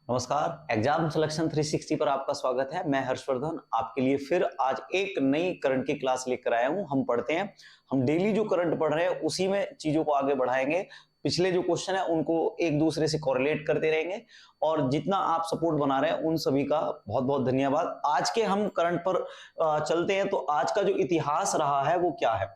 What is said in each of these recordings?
नमस्कार। Exam selection 360 पर आपका स्वागत है। मैं हर्षवर्धन आपके लिए फिर आज एक नई करंट की क्लास लेकर आया हूं। हम पढ़ते हैं, हम डेली जो करंट पढ़ रहे हैं उसी में चीजों को आगे बढ़ाएंगे। पिछले जो क्वेश्चन है उनको एक दूसरे से कोरिलेट करते रहेंगे और जितना आप सपोर्ट बना रहे हैं उन सभी का बहुत बहुत धन्यवाद। आज के हम करंट पर चलते हैं। तो आज का जो इतिहास रहा है वो क्या है,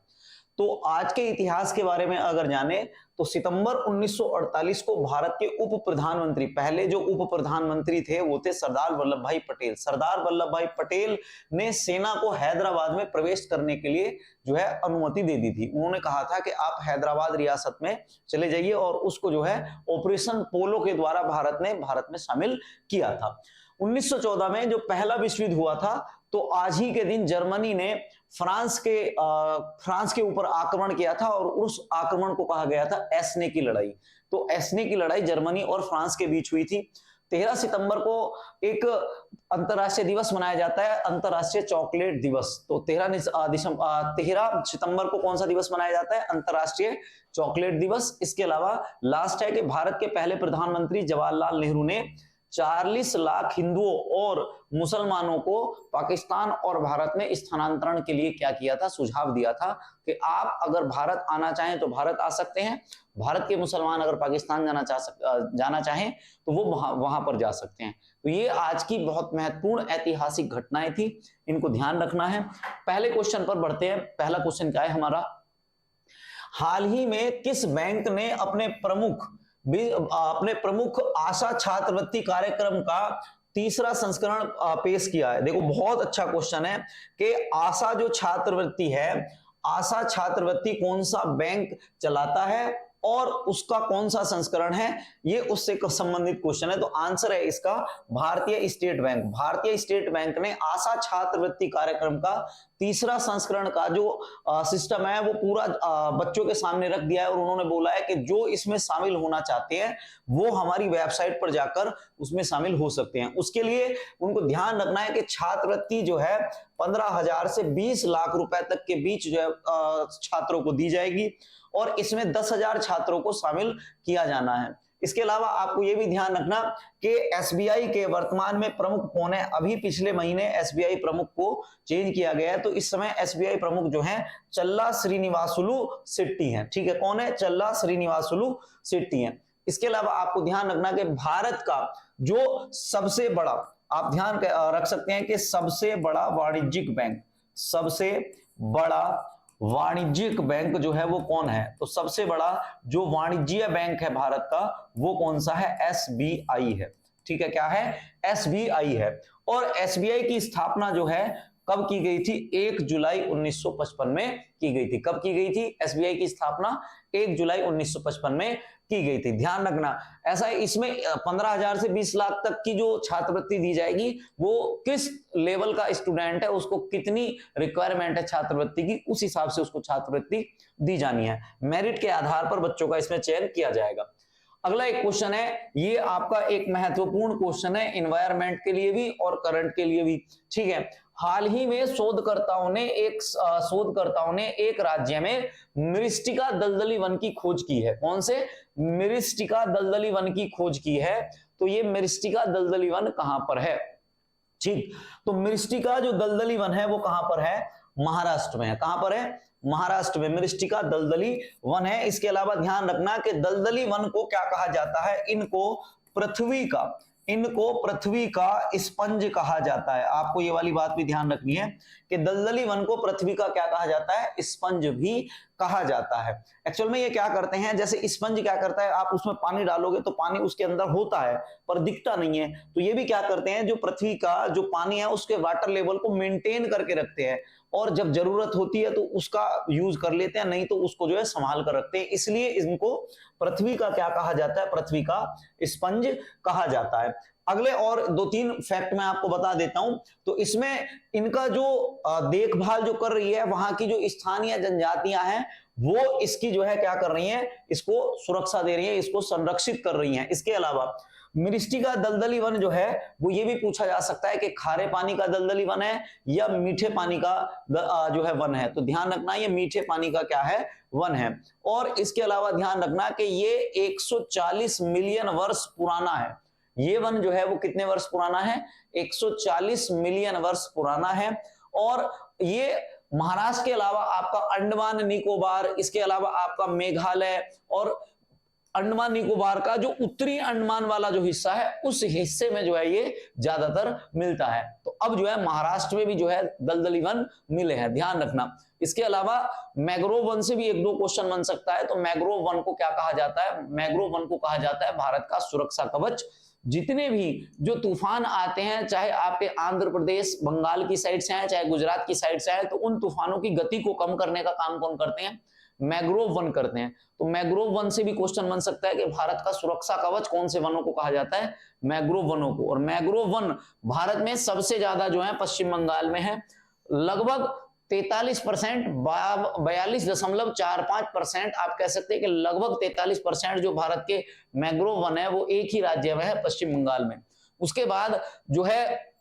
तो आज के इतिहास के बारे में अगर जाने तो सितंबर 1948 को भारत के उप प्रधानमंत्री, पहले जो उप प्रधानमंत्री थे वो थे सरदार वल्लभ भाई पटेल। सरदार वल्लभ भाई पटेल ने सेना को हैदराबाद में प्रवेश करने के लिए जो है अनुमति दे दी थी। उन्होंने कहा था कि आप हैदराबाद रियासत में चले जाइए और उसको जो है ऑपरेशन पोलो के द्वारा भारत में शामिल किया था। 1914 में जो पहला विश्व युद्ध हुआ था तो आज ही के दिन जर्मनी ने फ्रांस के ऊपर आक्रमण किया था और उस आक्रमण को कहा गया था एस्ने की लड़ाई। तो एस्ने की लड़ाई जर्मनी और फ्रांस के बीच हुई थी। 13 सितंबर को एक अंतरराष्ट्रीय दिवस मनाया जाता है, अंतरराष्ट्रीय चॉकलेट दिवस। तो 13 सितंबर को कौन सा दिवस मनाया जाता है? अंतरराष्ट्रीय चॉकलेट दिवस। इसके अलावा लास्ट है कि भारत के पहले प्रधानमंत्री जवाहरलाल नेहरू ने 40 लाख हिंदुओं और मुसलमानों को पाकिस्तान और भारत में स्थानांतरण के लिए क्या किया था? सुझाव दिया था कि आप अगर भारत आना चाहें तो भारत आ सकते हैं, भारत के मुसलमान अगर पाकिस्तान जाना चाहें तो वो वहां पर जा सकते हैं। तो ये आज की बहुत महत्वपूर्ण ऐतिहासिक घटनाएं थी, इनको ध्यान रखना है। पहले क्वेश्चन पर बढ़ते हैं। पहला क्वेश्चन क्या है हमारा? हाल ही में किस बैंक ने अपने प्रमुख आशा छात्रवृत्ति कार्यक्रम का तीसरा संस्करण पेश किया है? देखो बहुत अच्छा क्वेश्चन है कि आशा जो छात्रवृत्ति है, आशा छात्रवृत्ति कौन सा बैंक चलाता है और उसका कौन सा संस्करण है, ये उससे संबंधित क्वेश्चन है। तो आंसर है इसका भारतीय स्टेट बैंक। भारतीय स्टेट बैंक ने आशा छात्रवृत्ति कार्यक्रम का तीसरा संस्करण का जो सिस्टम है वो पूरा बच्चों के सामने रख दिया है और उन्होंने बोला है कि जो इसमें शामिल होना चाहते हैं वो हमारी वेबसाइट पर जाकर उसमें शामिल हो सकते हैं। उसके लिए उनको ध्यान रखना है कि छात्रवृत्ति जो है 15,000 से 20 लाख रुपए तक के बीच जो है छात्रों को दी जाएगी और इसमें 10,000 छात्रों को शामिल किया जाना है। इसके अलावा आपको यह भी ध्यान रखना कि एसबीआई के वर्तमान में प्रमुख कौन है। अभी पिछले महीने एसबीआई प्रमुख को चेंज किया गया है, तो इस समय एसबीआई प्रमुख जो है चल्ला श्रीनिवासुलु शेट्टी हैं। ठीक है, कौन है? चल्ला श्रीनिवासुलु शेट्टी हैं। इसके अलावा आपको ध्यान रखना कि भारत का जो सबसे बड़ा, आप ध्यान रख सकते हैं कि सबसे बड़ा वाणिज्यिक बैंक, सबसे बड़ा वाणिज्यिक बैंक जो है वो कौन है? तो सबसे बड़ा जो वाणिज्यिक बैंक है भारत का वो कौन सा है? एसबीआई है। ठीक है, क्या है? एसबीआई है। और एसबीआई की स्थापना जो है कब की गई थी? 1 जुलाई 1955 में की गई थी। कब की गई थी एसबीआई की स्थापना? 1 जुलाई 1955 में की गई थी। ध्यान रखना ऐसा है, इसमें 15,000 से 20 लाख तक की जो छात्रवृत्ति दी जाएगी वो किस लेवल का स्टूडेंट है, उसको कितनी रिक्वायरमेंट है छात्रवृत्ति की, उस हिसाब से उसको छात्रवृत्ति दी जानी है। मेरिट के आधार पर बच्चों का इसमें चयन किया जाएगा। अगला एक क्वेश्चन है, ये आपका एक महत्वपूर्ण क्वेश्चन है एनवायरनमेंट के लिए भी और करंट के लिए भी। ठीक है, हाल ही में शोधकर्ताओं ने एक राज्य में मिरिस्टिका दलदली वन की खोज की है। कौन से? मिरिस्टिका दलदली वन की खोज की है। तो ये मिरिस्टिका दलदली वन कहां पर है? ठीक, तो मिरिस्टिका जो दलदली वन है वो कहां पर है? महाराष्ट्र में है। कहां पर है? महाराष्ट्र में मिरिस्टिका दलदली वन है। इसके अलावा ध्यान रखना कि दलदली वन को क्या कहा जाता है? इनको पृथ्वी का स्पंज कहा जाता है। आपको ये वाली बात भी ध्यान रखनी है कि दलदली वन को पृथ्वी का क्या कहा जाता है? स्पंज भी कहा जाता है। एक्चुअल में ये क्या करते हैं, जैसे स्पंज क्या करता है, आप उसमें पानी डालोगे तो पानी उसके अंदर होता है पर दिखता नहीं है। तो ये भी क्या करते हैं, जो पृथ्वी का जो पानी है उसके वाटर लेवल को मेंटेन करके रखते हैं और जब जरूरत होती है तो उसका यूज कर लेते हैं, नहीं तो उसको जो है संभाल कर रखते हैं। इसलिए इनको पृथ्वी का क्या कहा जाता है? पृथ्वी का स्पंज कहा जाता है। अगले और 2-3 फैक्ट मैं आपको बता देता हूं। तो इसमें इनका जो देखभाल जो कर रही है वहां की जो स्थानीय जनजातियां हैं वो इसकी जो है क्या कर रही हैं? इसको सुरक्षा दे रही है, इसको संरक्षित कर रही हैं। इसके अलावा मिरिस्टिका दलदली वन जो है वो ये भी पूछा जा सकता है कि खारे पानी का दलदली वन है या मीठे पानी का जो है वन है। तो ध्यान रखना ये मीठे पानी का क्या है? वन है। और इसके अलावा ध्यान रखना कि ये 140 मिलियन वर्ष पुराना है। ये वन जो है वो कितने वर्ष पुराना है? 140 मिलियन वर्ष पुराना है। और ये महाराष्ट्र के अलावा आपका अंडमान निकोबार, इसके अलावा आपका मेघालय और अंडमान निकोबार का जो उत्तरी अंडमान वाला जो हिस्सा है उस हिस्से में जो है ये ज्यादातर मिलता है। तो अब जो है महाराष्ट्र में भी जो है दलदली वन मिले हैं, ध्यान रखना। इसके अलावा मैंग्रोव वन से भी एक दो क्वेश्चन बन सकता है। तो मैंग्रोव वन को क्या कहा जाता है? मैंग्रोव वन को कहा जाता है भारत का सुरक्षा कवच। जितने भी जो तूफान आते हैं, चाहे आपके आंध्र प्रदेश बंगाल की साइड से आए, चाहे गुजरात की साइड से आए, तो उन तूफानों की गति को कम करने का काम कौन करते हैं? मैंग्रोव वन करते हैं। तो मैंग्रोव वन से भी क्वेश्चन बन सकता है कि भारत का सुरक्षा कवच कौन से वनों को कहा जाता है? मैंग्रोव वनों को। और मैंग्रोव वन भारत में सबसे ज्यादा जो है पश्चिम बंगाल में है, लगभग 43%, 42.45%, आप कह सकते हैं कि लगभग 43% जो भारत के मैंग्रोव वन है वो एक ही राज्य में है, पश्चिम बंगाल में। उसके बाद जो है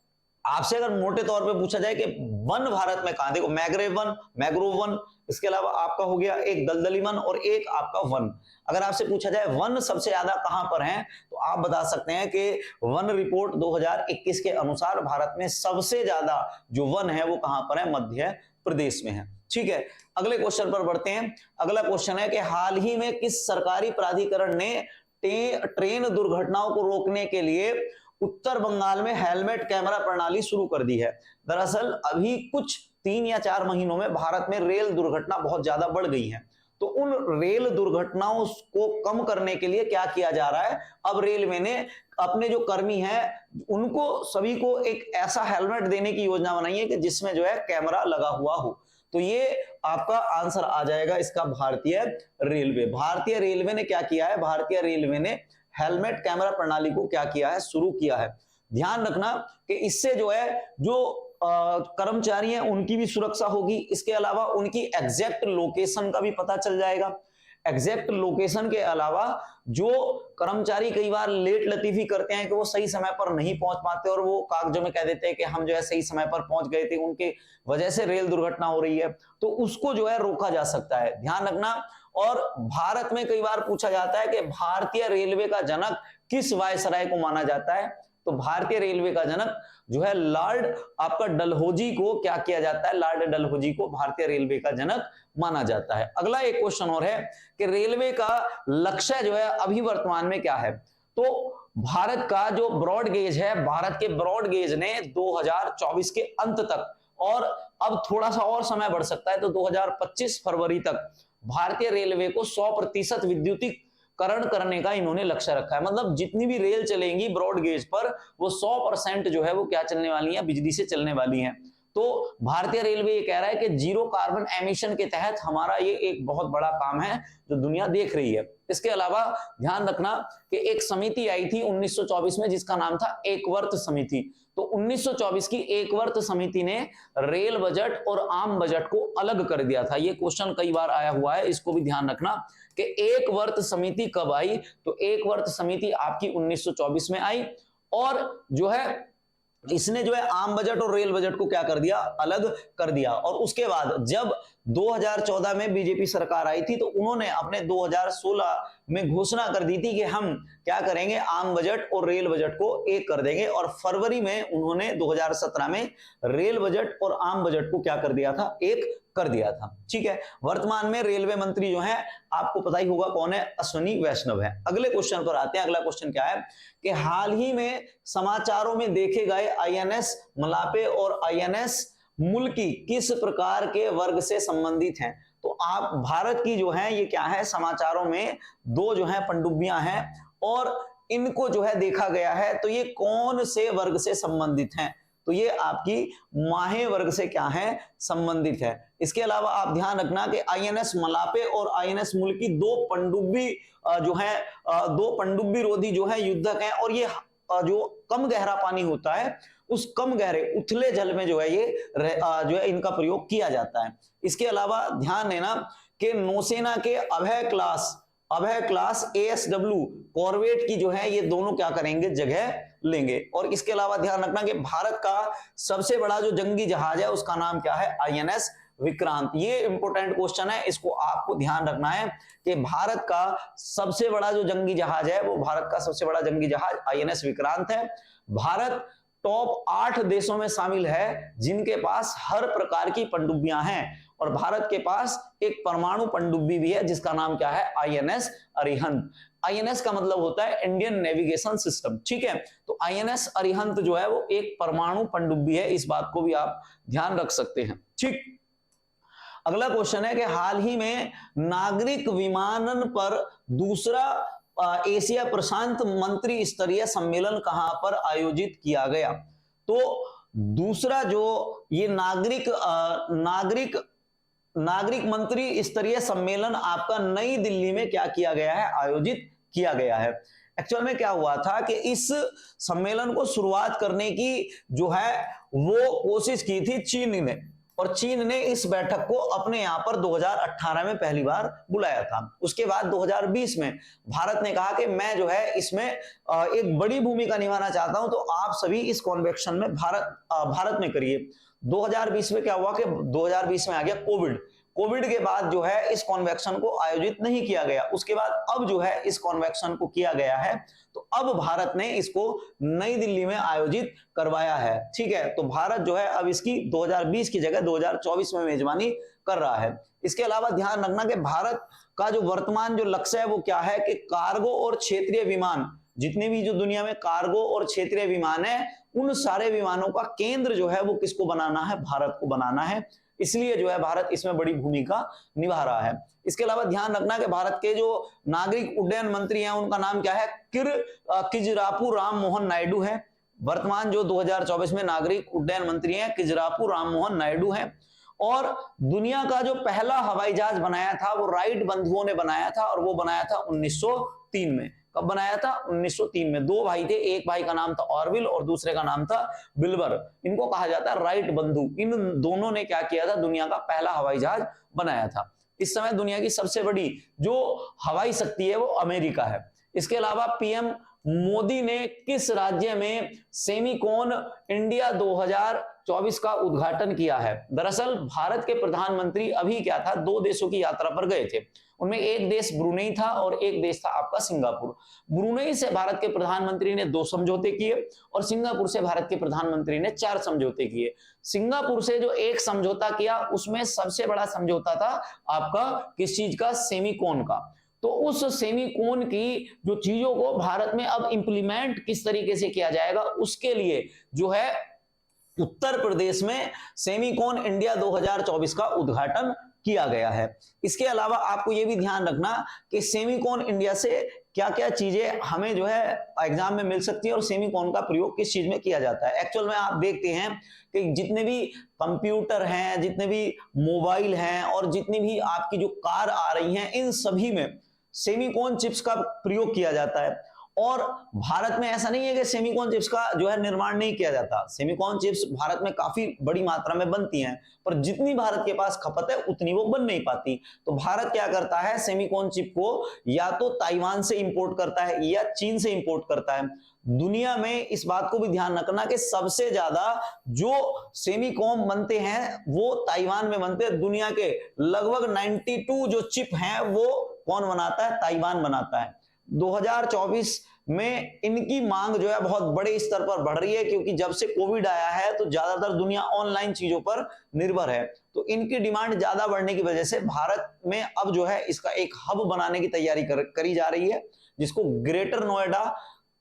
आपसे अगर मोटे तौर पे पूछा जाए कि वन भारत में कहां, देखो मैंग्रोव वन, इसके अलावा आपका हो गया एक दलदली वन और एक आपका वन। अगर आपसे पूछा जाए वन सबसे ज्यादा कहां पर है, तो आप बता सकते हैं कि वन रिपोर्ट 2021 के अनुसार भारत में सबसे ज्यादा जो वन है वो कहां पर है? मध्य प्रदेश में है। ठीक है, अगले क्वेश्चन पर बढ़ते हैं। अगला क्वेश्चन है कि हाल ही में किस सरकारी प्राधिकरण ने ट्रेन दुर्घटनाओं को रोकने के लिए उत्तर बंगाल में हेलमेट कैमरा प्रणाली शुरू कर दी है? दरअसल अभी कुछ 3 या 4 महीनों में भारत में रेल दुर्घटना बहुत ज्यादा बढ़ गई है। तो उन रेल दुर्घटनाओं को कम करने के लिए क्या किया जा रहा है? अब रेलवे ने अपने जो कर्मी हैं उनको सभी को एक ऐसा हेलमेट देने की योजना बनाई है कि जिसमें जो है कैमरा लगा हुआ हो। तो ये आपका आंसर आ जाएगा इसका भारतीय रेलवे। भारतीय रेलवे ने क्या किया है? भारतीय रेलवे ने हेलमेट कैमरा प्रणाली को क्या किया है? शुरू किया है। ध्यान रखना कि इससे जो है जो कर्मचारी हैं उनकी भी सुरक्षा होगी, इसके अलावा उनकी एग्जैक्ट लोकेशन का भी पता चल जाएगा। एग्जैक्ट लोकेशन के अलावा जो कर्मचारी कई बार लेट लतीफी करते हैं कि वो सही समय पर नहीं पहुंच पाते और वो कागजों में कह देते हैं कि हम जो है सही समय पर पहुंच गए थे, उनके वजह से रेल दुर्घटना हो रही है, तो उसको जो है रोका जा सकता है। ध्यान रखना। और भारत में कई बार पूछा जाता है कि भारतीय रेलवे का जनक किस वायसराय को माना जाता है? तो भारतीय रेलवे का जनक जो है लॉर्ड आपका डलहौजी को क्या किया जाता है? लॉर्ड डलहौजी को भारतीय रेलवे का जनक माना जाता है। अगला एक क्वेश्चन और है कि रेलवे का लक्ष्य जो है अभी वर्तमान में क्या है? तो भारत का जो ब्रॉड गेज है, भारत के ब्रॉड गेज ने 2024 के अंत तक, और अब थोड़ा सा और समय बढ़ सकता है तो 2025 फरवरी तक भारतीय रेलवे को 100% विद्युतीकरण करने का इन्होंने लक्ष्य रखा है। मतलब जितनी भी रेल चलेंगी ब्रॉड गेज पर वो 100% जो है वो क्या चलने वाली है? बिजली से चलने वाली हैं। तो भारतीय रेलवे ये कह रहा है कि जीरो कार्बन एमिशन के तहत हमारा ये एक बहुत बड़ा काम है जो दुनिया देख रही है। इसके अलावा ध्यान रखना कि एक समिति आई थी 1924 में जिसका नाम था एकवर्त समिति। तो 1924 की एकवर्त समिति ने रेल बजट और आम बजट को अलग कर दिया था। ये क्वेश्चन कई बार आया हुआ है, इसको भी ध्यान रखना कि एकवर्त समिति कब आई? तो एकवर्त समिति आपकी 1924 में आई और जो है इसने जो है आम बजट और रेल बजट को क्या कर दिया? अलग कर दिया। और उसके बाद जब 2014 में बीजेपी सरकार आई थी तो उन्होंने अपने 2016 में घोषणा कर दी थी कि हम क्या करेंगे? आम बजट और रेल बजट को एक कर देंगे। और फरवरी में उन्होंने 2017 में रेल बजट और आम बजट को क्या कर दिया था? एक कर दिया था। ठीक है, वर्तमान में रेलवे मंत्री जो है आपको पता ही होगा कौन है? अश्विनी वैष्णव है। अगले क्वेश्चन पर आते हैं। अगला क्वेश्चन क्या है कि हाल ही में समाचारों में देखे गए आईएनएस मलापे और आईएनएस मुल्की किस प्रकार के वर्ग से संबंधित हैं? तो आप भारत की जो है ये क्या है? समाचारों में दो जो है पनडुब्बियां हैं और इनको जो है देखा गया है, तो ये कौन से वर्ग से संबंधित हैं? तो ये आपकी माहे वर्ग से क्या है? संबंधित है। इसके अलावा आप ध्यान रखना कि आईएनएस मलापे और आईएनएस मुल्की दो पनडुब्बी जो है दो पनडुब्बी रोधी जो है युद्धक हैं और ये जो कम गहरा पानी होता है उस कम गहरे उथले जल में जो है ये जो है इनका प्रयोग किया जाता है। इसके अलावा ध्यान देना कि नौसेना के अभय क्लास एएसडब्ल्यू कॉर्वेट की जो है ये दोनों क्या करेंगे? जगह लेंगे। और इसके अलावा ध्यान रखना कि भारत का सबसे बड़ा जो जंगी जहाज है उसका नाम क्या है? आईएनएस विक्रांत। ये इंपॉर्टेंट क्वेश्चन है, इसको आपको ध्यान रखना है कि भारत का सबसे बड़ा जो जंगी जहाज है वो भारत का सबसे बड़ा जंगी जहाज आईएनएस विक्रांत है। भारत टॉप 8 देशों में शामिल है जिनके पास हर प्रकार की पनडुब्बियां हैं, और भारत के पास एक परमाणु पनडुब्बी भी है जिसका नाम क्या है, आईएनएस अरिहंत। आईएनएस का मतलब होता है इंडियन नेविगेशन सिस्टम, ठीक है। तो आईएनएस अरिहंत जो है वो एक परमाणु पनडुब्बी है, इस बात को भी आप ध्यान रख सकते हैं, ठीक। अगला क्वेश्चन है कि हाल ही में नागरिक विमानन पर दूसरा एशिया प्रशांत मंत्री स्तरीय सम्मेलन कहां पर आयोजित किया गया। तो दूसरा जो ये नागरिक मंत्री स्तरीय सम्मेलन आपका नई दिल्ली में क्या किया गया है, आयोजित किया गया है। एक्चुअल में क्या हुआ था कि इस सम्मेलन को शुरुआत करने की जो है वो कोशिश की थी चीन ने, और चीन ने इस बैठक को अपने यहां पर 2018 में पहली बार बुलाया था। उसके बाद 2020 में भारत ने कहा कि मैं जो है इसमें एक बड़ी भूमिका निभाना चाहता हूं, तो आप सभी इस कॉन्वेक्शन में भारत में करिए। 2020 में क्या हुआ कि 2020 में आ गया कोविड के बाद जो है इस कॉन्वेक्शन को आयोजित नहीं किया गया। उसके बाद अब जो है इस कॉन्वेक्शन को किया गया है, तो अब भारत ने इसको नई दिल्ली में आयोजित करवाया है, ठीक है। तो भारत जो है अब इसकी 2020 की जगह 2024 में मेजबानी कर रहा है। इसके अलावा ध्यान रखना कि भारत का जो वर्तमान जो लक्ष्य है वो क्या है कि कार्गो और क्षेत्रीय विमान, जितने भी जो दुनिया में कार्गो और क्षेत्रीय विमान है, उन सारे विमानों का केंद्र जो है वो किसको बनाना है, भारत को बनाना है। इसलिए जो है भारत इसमें बड़ी भूमिका निभा रहा है। इसके अलावा ध्यान रखना कि भारत के जो नागरिक उड्डयन मंत्री हैं उनका नाम क्या है, किजरापू राम मोहन नायडू है। वर्तमान जो 2024 में नागरिक उड्डयन मंत्री हैं किजरापू राम मोहन नायडू हैं। और दुनिया का जो पहला हवाई जहाज बनाया था वो राइट बंधुओं ने बनाया था, और वो बनाया था 1903 में। कब बनाया था, 1903 में। दो भाई थे, एक भाई का नाम था ऑरविल और दूसरे का नाम था विल्बर। इनको कहा जाता है राइट बंधु। इन दोनों ने क्या किया था, दुनिया का पहला हवाई जहाज बनाया था। इस समय दुनिया की सबसे बड़ी जो हवाई शक्ति है वो अमेरिका है। इसके अलावा पीएम मोदी ने किस राज्य में सेमीकॉन इंडिया 2024 का उद्घाटन किया है। दरअसल भारत के प्रधानमंत्री अभी क्या था, दो देशों की यात्रा पर गए थे। उनमें एक देश ब्रुनेई था और एक देश था आपका सिंगापुर। ब्रुनेई से भारत के प्रधानमंत्री ने 2 समझौते किए और सिंगापुर से भारत के प्रधानमंत्री ने 4 समझौते किए। सिंगापुर से जो एक समझौता किया उसमें सबसे बड़ा समझौता था आपका किस चीज का, सेमीकॉन का। तो उस सेमीकॉन की जो चीजों को भारत में अब इंप्लीमेंट किस तरीके से किया जाएगा, उसके लिए जो है उत्तर प्रदेश में सेमीकॉन इंडिया 2024 का उद्घाटन किया गया है। इसके अलावा आपको यह भी ध्यान रखना कि सेमीकॉन इंडिया से क्या क्या चीजें हमें जो है एग्जाम में मिल सकती है और सेमीकॉन का प्रयोग किस चीज में किया जाता है। एक्चुअल में आप देखते हैं कि जितने भी कंप्यूटर हैं, जितने भी मोबाइल हैं और जितनी भी आपकी जो कार आ रही हैं, इन सभी में सेमीकॉन चिप्स का प्रयोग किया जाता है। और भारत में ऐसा नहीं है कि सेमीकॉन चिप्स का जो है निर्माण नहीं किया जाता। सेमीकॉन चिप्स भारत में काफी बड़ी मात्रा में बनती हैं, पर जितनी भारत के पास खपत है उतनी वो बन नहीं पाती। तो भारत क्या करता है, सेमीकॉन चिप को या तो ताइवान से इंपोर्ट करता है या चीन से इंपोर्ट करता है। दुनिया में इस बात को भी ध्यान रखना कि सबसे ज्यादा जो सेमीकॉन बनते हैं वो ताइवान में बनते हैं। दुनिया के लगभग 92 जो चिप हैं वो कौन बनाता है, ताइवान बनाता है। 2024 में इनकी मांग जो है बहुत बड़े स्तर पर बढ़ रही है, क्योंकि जब से कोविड आया है तो ज्यादातर दुनिया ऑनलाइन चीजों पर निर्भर है। तो इनकी डिमांड ज्यादा बढ़ने की वजह से भारत में अब जो है इसका एक हब बनाने की तैयारी करी जा रही है, जिसको ग्रेटर नोएडा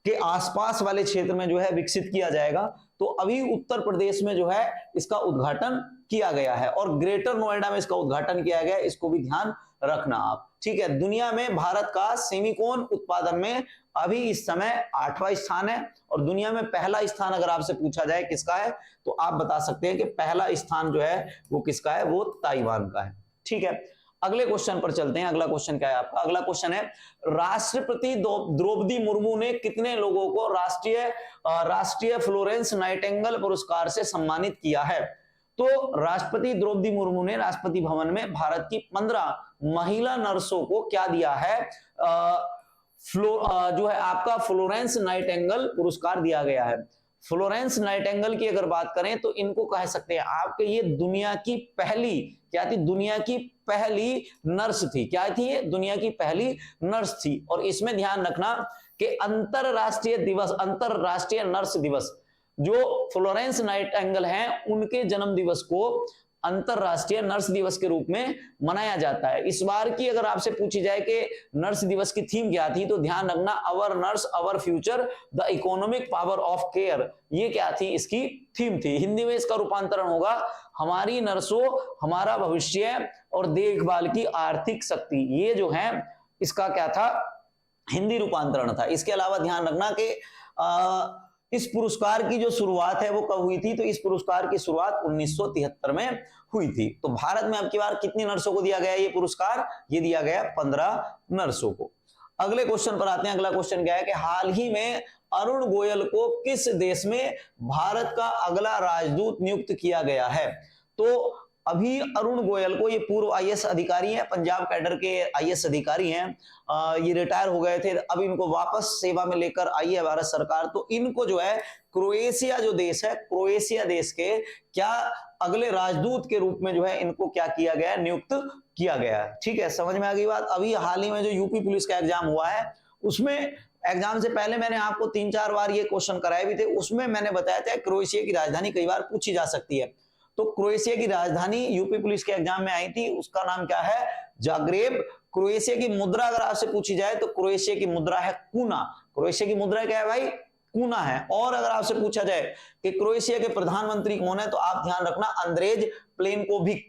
के आसपास वाले क्षेत्र में जो है विकसित किया जाएगा। तो अभी उत्तर प्रदेश में जो है इसका उद्घाटन किया गया है और ग्रेटर नोएडा में इसका उद्घाटन किया गया है, इसको भी ध्यान रखना आप, ठीक है। दुनिया में भारत का सेमीकॉन उत्पादन में अभी इस समय 8वां स्थान है, और दुनिया में पहला स्थान अगर आपसे पूछा जाए किसका है तो आप बता सकते हैं कि पहला स्थान जो है वो किसका है, वो ताइवान का है, ठीक है। अगले क्वेश्चन पर चलते हैं। अगला क्वेश्चन क्या है आपका, अगला क्वेश्चन है राष्ट्रपति द्रौपदी मुर्मू ने कितने लोगों को राष्ट्रीय फ्लोरेंस नाइटिंगेल पुरस्कार से सम्मानित किया है। तो राष्ट्रपति द्रौपदी मुर्मू ने राष्ट्रपति भवन में भारत की 15 महिला नर्सों को क्या दिया है, जो है आपका फ्लोरेंस नाइटिंगेल पुरस्कार दिया गया है। फ्लोरेंस नाइटिंगेल की अगर बात करें तो इनको कह सकते हैं आपके ये दुनिया की पहली, क्या थी, दुनिया की पहली नर्स थी। क्या थी ये? दुनिया की पहली नर्स थी। और इसमें ध्यान रखना कि अंतरराष्ट्रीय दिवस, अंतरराष्ट्रीय नर्स दिवस, जो फ्लोरेंस नाइटिंगेल हैं उनके जन्म दिवस को अंतरराष्ट्रीय नर्स दिवस के रूप में मनाया जाता है। इस बार की अगर आपसे पूछी जाए कि नर्स दिवस की थीम क्या थी, तो ध्यान रखना our nurse our future the economic power of care, ये क्या थी, इसकी थीम थी। हिंदी में इसका रूपांतरण होगा हमारी नर्सों हमारा भविष्य और देखभाल की आर्थिक शक्ति। ये जो है इसका क्या था, हिंदी रूपांतरण था। इसके अलावा ध्यान रखना कि इस पुरस्कार की जो शुरुआत है वो कब हुई थी, तो इस पुरस्कार की शुरुआत 1973 में हुई थी। तो भारत में अब की बार कितनी नर्सों को दिया गया ये पुरस्कार, ये दिया गया 15 नर्सों को। अगले क्वेश्चन पर आते हैं। अगला क्वेश्चन क्या है कि हाल ही में अरुण गोयल को किस देश में भारत का अगला राजदूत नियुक्त किया गया है। तो अभी अरुण गोयल को, ये पूर्व आईएएस अधिकारी हैं, पंजाब कैडर के आईएएस अधिकारी हैं, ये रिटायर हो गए थे, अब इनको वापस सेवा में लेकर आई है भारत सरकार। तो इनको जो है क्रोएशिया जो देश है, क्रोएशिया देश के क्या अगले राजदूत के रूप में जो है इनको क्या किया गया है, नियुक्त किया गया है। ठीक है, समझ में आ गई बात। अभी हाल ही में जो यूपी पुलिस का एग्जाम हुआ है, उसमें एग्जाम से पहले मैंने आपको 3-4 बार ये क्वेश्चन कराए भी थे, उसमें मैंने बताया था क्रोएशिया की राजधानी कई बार पूछी जा सकती है। तो क्रोएशिया की राजधानी यूपी पुलिस के एग्जाम में आई थी, उसका नाम क्या है, जाग्रेब। क्रोएशिया की मुद्रा अगर आपसे पूछी जाए तो क्रोएशिया की मुद्रा है कूना। क्रोएशिया की मुद्रा क्या है भाई, कूना है। और अगर आपसे पूछा जाए कि क्रोएशिया के प्रधानमंत्री कौन है, तो आप ध्यान रखना अंद्रेज प्लेनकोविक।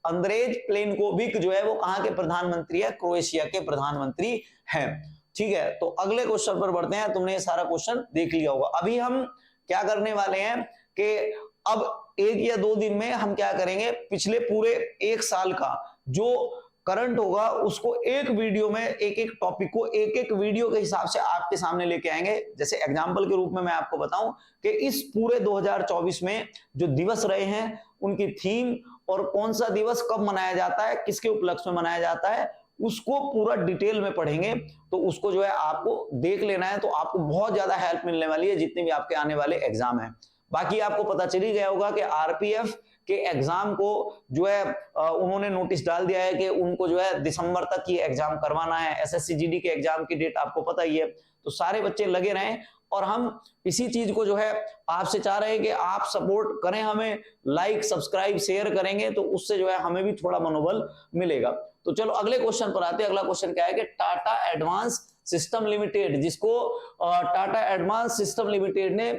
अंद्रेज प्लेनकोविक जो है वो कहां के प्रधानमंत्री है, क्रोएशिया के प्रधानमंत्री हैं। ठीक है, तो अगले क्वेश्चन पर बढ़ते हैं। तुमने ये सारा क्वेश्चन देख लिया होगा। अभी हम क्या करने वाले हैं कि अब 1 या 2 दिन में हम क्या करेंगे, पिछले पूरे 1 साल का जो करंट होगा उसको एक वीडियो में, एक एक टॉपिक को एक एक वीडियो के हिसाब से आपके सामने लेके आएंगे। जैसे एग्जांपल के रूप में मैं आपको बताऊं कि इस पूरे 2024 में जो दिवस रहे हैं उनकी थीम और कौन सा दिवस कब मनाया जाता है, किसके उपलक्ष्य में मनाया जाता है, उसको पूरा डिटेल में पढ़ेंगे। तो उसको जो है आपको देख लेना है, तो आपको बहुत ज्यादा हेल्प मिलने वाली है जितने भी आपके आने वाले एग्जाम है। बाकी आपको पता चल ही गया होगा कि आरपीएफ के एग्जाम को जो है उन्होंने नोटिस डाल दिया है कि उनको जो है दिसंबर तक ये एग्जाम करवाना है। एसएससी जीडी के एग्जाम की डेट आपको पता ही है। तो सारे बच्चे लगे रहें और हम इसी चीज को जो है आपसे चाह रहे हैं कि आप सपोर्ट करें हमें, लाइक सब्सक्राइब शेयर करेंगे तो उससे जो है हमें भी थोड़ा मनोबल मिलेगा। तो चलो अगले क्वेश्चन पर आते हैं। अगला क्वेश्चन क्या है कि टाटा एडवांस सिस्टम लिमिटेड, जिसको टाटा एडवांस सिस्टम लिमिटेड ने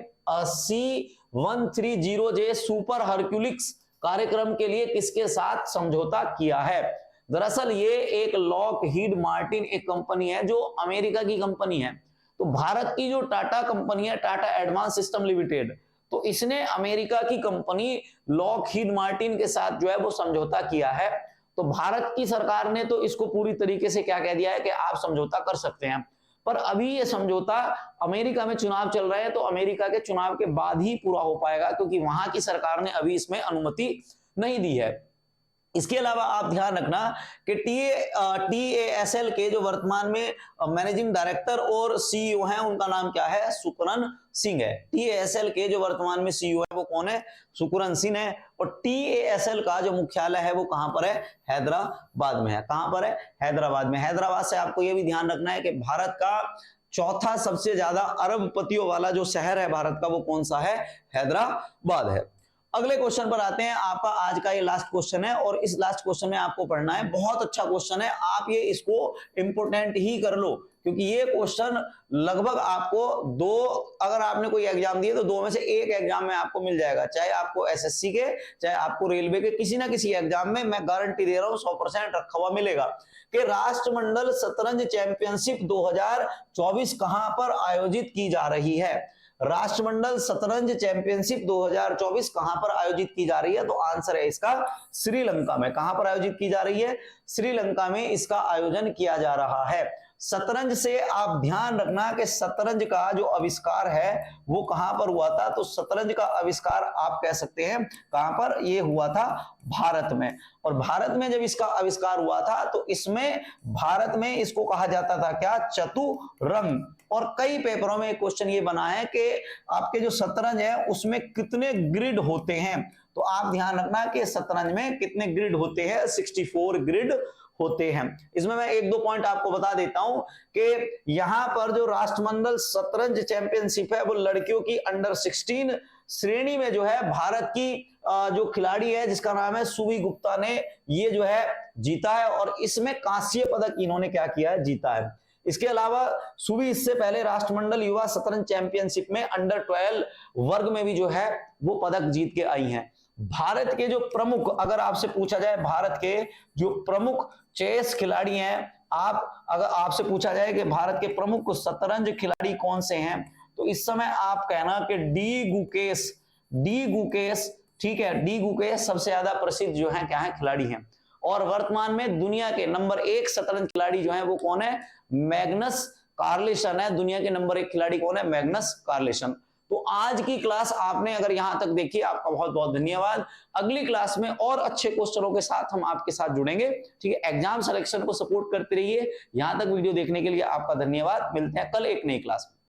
C130J सुपर हरक्यूलिस कार्यक्रम के लिए किसके साथ समझौता किया है। दरअसल ये एक लॉकहीड मार्टिन एक कंपनी है जो अमेरिका की कंपनी है। तो भारत की जो टाटा कंपनी है, टाटा एडवांस सिस्टम लिमिटेड, तो इसने अमेरिका की कंपनी लॉकहीड मार्टिन के साथ जो है वो समझौता किया है। तो भारत की सरकार ने तो इसको पूरी तरीके से क्या कह दिया है कि आप समझौता कर सकते हैं। पर अभी ये समझौता, अमेरिका में चुनाव चल रहे हैं तो अमेरिका के चुनाव के बाद ही पूरा हो पाएगा, क्योंकि वहां की सरकार ने अभी इसमें अनुमति नहीं दी है। इसके अलावा आप ध्यान रखना कि TASL के जो वर्तमान में मैनेजिंग डायरेक्टर और सीईओ हैं उनका नाम क्या है, सुकरन सिंह है। TASL के जो वर्तमान में सीईओ है वो कौन है, सुकरन सिंह है। और TASL का जो मुख्यालय है वो कहां पर है, हैदराबाद में है। कहां पर है, हैदराबाद में। हैदराबाद से आपको ये भी ध्यान रखना है कि भारत का चौथा सबसे ज्यादा अरबपतियों वाला जो शहर है भारत का वो कौन सा है, हैदराबाद है। अगले क्वेश्चन पर आते हैं। आपका आज का ये लास्ट क्वेश्चन है और इस लास्ट क्वेश्चन में आपको पढ़ना है। बहुत अच्छा क्वेश्चन है, आप ये इसको इंपोर्टेंट ही कर लो, क्योंकि ये क्वेश्चन लगभग आपको अगर आपने कोई एग्जाम दिए तो 2 में से 1 एग्जाम में आपको मिल जाएगा, चाहे आपको एसएससी के चाहे आपको रेलवे के, किसी ना किसी एग्जाम में मैं गारंटी दे रहा हूं 100% रखा हुआ मिलेगा कि राष्ट्रमंडल शतरंज चैंपियनशिप 2024 कहां पर आयोजित की जा रही है। राष्ट्रमंडल शतरंज चैंपियनशिप 2024 कहां पर आयोजित की जा रही है, तो आंसर है इसका श्रीलंका में। कहां पर आयोजित की जा रही है, श्रीलंका में इसका आयोजन किया जा रहा है। शतरंज से आप ध्यान रखना कि शतरंज का जो आविष्कार है वो कहां पर हुआ था, तो शतरंज का आविष्कार आप कह सकते हैं कहां पर, ये हुआ था भारत में। और भारत में जब इसका आविष्कार हुआ था तो इसमें भारत में इसको कहा जाता था क्या, चतुरंग। और कई पेपरों में क्वेश्चन ये बना है कि आपके जो शतरंज है उसमें कितने ग्रिड होते हैं। तो आप ध्यान रखना कि शतरंज में कितने ग्रिड होते हैं, 64 ग्रिड होते हैं। इसमें मैं एक दो पॉइंट आपको बता देता हूं कि यहां पर जो राष्ट्रमंडल शतरंज चैंपियनशिप है वो लड़कियों की अंडर 16 श्रेणी में जो है भारत की जो खिलाड़ी है जिसका नाम है सुवी गुप्ता ने ये जो है जीता है और इसमें कांस्य पदक इन्होंने क्या किया है, जीता है। इसके अलावा सुवी इससे पहले राष्ट्रमंडल युवा शतरंज चैंपियनशिप में अंडर 12 वर्ग में भी जो है वो पदक जीत के आई हैं। भारत के जो प्रमुख, अगर आपसे पूछा जाए भारत के जो प्रमुख चेस खिलाड़ी हैं, अगर आपसे पूछा जाए कि भारत के प्रमुख शतरंज खिलाड़ी कौन से हैं, तो इस समय आप कहना कि डी गुकेश, ठीक है, डी गुकेश सबसे ज्यादा प्रसिद्ध जो है क्या है खिलाड़ी हैं। और वर्तमान में दुनिया के नंबर 1 शतरंज खिलाड़ी जो है वो कौन है, मैग्नस कार्लसन है। दुनिया के नंबर 1 खिलाड़ी कौन है, मैग्नस कार्लसन। तो आज की क्लास आपने अगर यहां तक देखी, आपका बहुत बहुत धन्यवाद। अगली क्लास में और अच्छे क्वेश्चनों के साथ हम आपके साथ जुड़ेंगे, ठीक है। एग्जाम सिलेक्शन को सपोर्ट करते रहिए। यहां तक वीडियो देखने के लिए आपका धन्यवाद। मिलते हैं कल एक नई क्लास में।